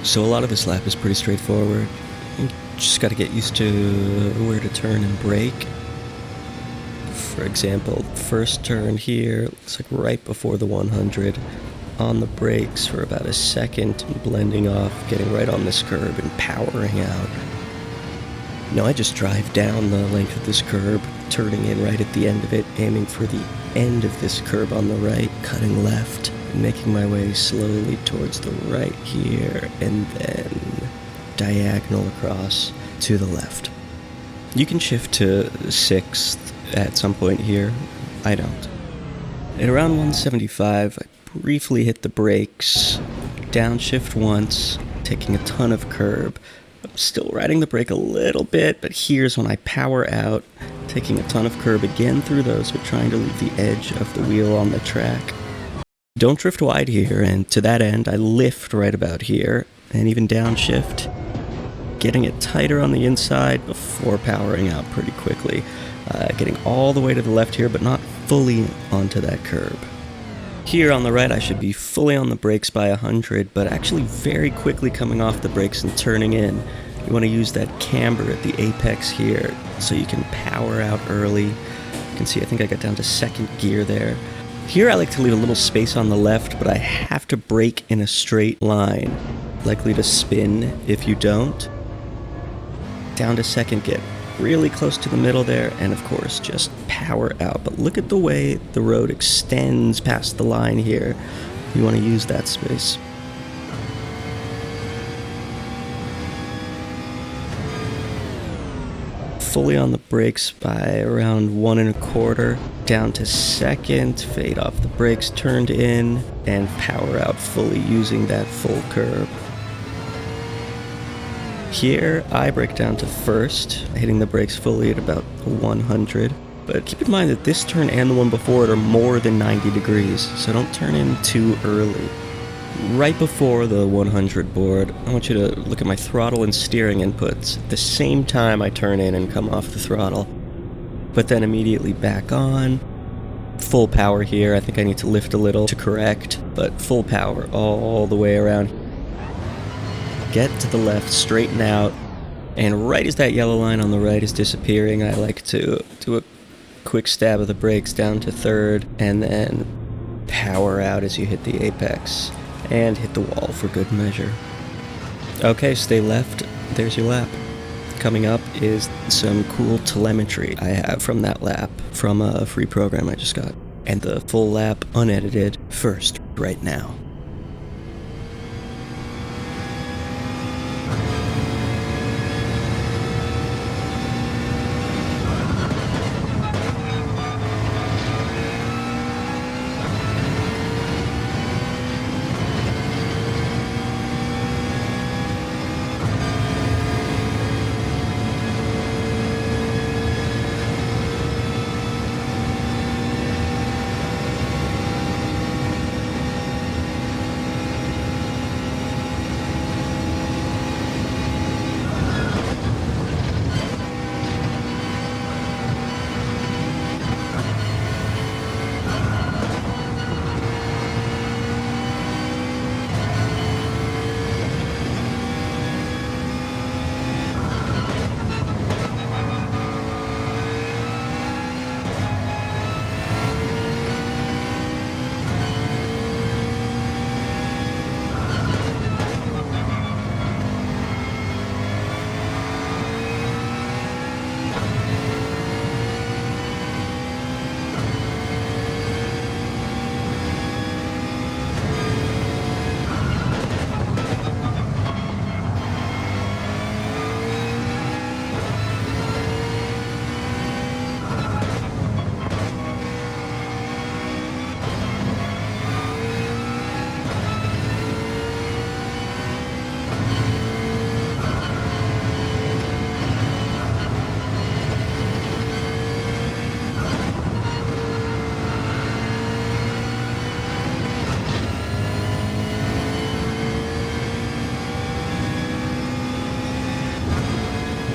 So a lot of this lap is pretty straightforward. You just got to get used to where to turn and brake. For example, first turn here, looks like right before the 100. On the brakes for about a second, blending off, getting right on this curb and powering out. Now I just drive down the length of this curb, turning in right at the end of it, aiming for the end of this curb on the right, cutting left, and making my way slowly towards the right here, and then diagonal across to the left. You can shift to 6th at some point here. I don't. At around 175, I briefly hit the brakes, downshift once, taking a ton of curb. I'm still riding the brake a little bit, but here's when I power out, taking a ton of curb again through those, but trying to leave the edge of the wheel on the track. Don't drift wide here, and to that end, I lift right about here, and even downshift, getting it tighter on the inside before powering out pretty quickly. Getting all the way to the left here, but not fully onto that curb. Here on the right, I should be fully on the brakes by 100, but actually very quickly coming off the brakes and turning in. You want to use that camber at the apex here so you can power out early. You can see I think I got down to 2nd gear there. Here I like to leave a little space on the left, but I have to brake in a straight line. Likely to spin if you don't. Down to 2nd, get really close to the middle there, and of course just power out. But look at the way the road extends past the line here. You want to use that space. Fully on the brakes by around 1 1/4, down to 2nd, fade off the brakes, turned in, and power out fully using that full curb. Here, I brake down to 1st, hitting the brakes fully at about 100. But keep in mind that this turn and the one before it are more than 90 degrees, so don't turn in too early. Right before the 100 board, I want you to look at my throttle and steering inputs at the same time I turn in and come off the throttle. But then immediately back on. Full power here. I think I need to lift a little to correct, but full power all the way around. Get to the left, straighten out, and right as that yellow line on the right is disappearing, I like to do a quick stab of the brakes down to 3rd, and then power out as you hit the apex, and hit the wall for good measure. Okay, stay left, there's your lap. Coming up is some cool telemetry I have from that lap, from a free program I just got, and the full lap unedited first right now.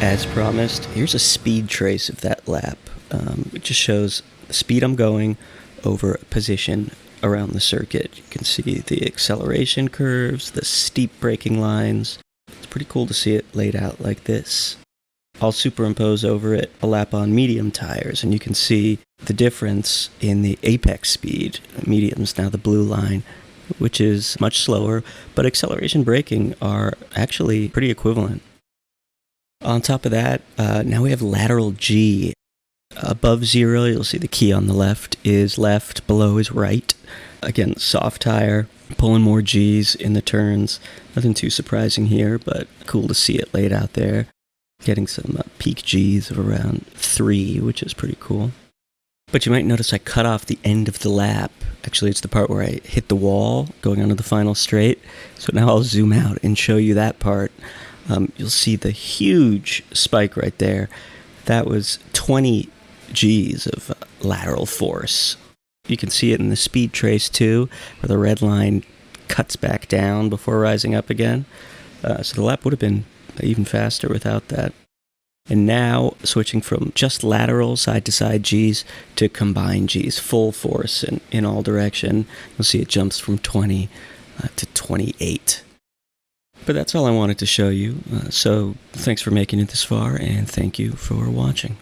As promised, here's a speed trace of that lap. It just shows the speed I'm going over position around the circuit. You can see the acceleration curves, the steep braking lines. It's pretty cool to see it laid out like this. I'll superimpose over it a lap on medium tires, and you can see the difference in the apex speed. Medium's now the blue line, which is much slower, but acceleration braking are actually pretty equivalent. On top of that, now we have lateral G. Above 0, you'll see the key on the left is left, below is right. Again, soft tire, pulling more Gs in the turns. Nothing too surprising here, but cool to see it laid out there. Getting some peak Gs of around 3, which is pretty cool. But you might notice I cut off the end of the lap. Actually, it's the part where I hit the wall going onto the final straight. So now I'll zoom out and show you that part. You'll see the huge spike right there. That was 20 Gs of lateral force. You can see it in the speed trace too, where the red line cuts back down before rising up again. So the lap would have been even faster without that. And now switching from just lateral side-to-side Gs to combined Gs, full force in all direction. You'll see it jumps from 20 to 28. But that's all I wanted to show you. So thanks for making it this far, and thank you for watching.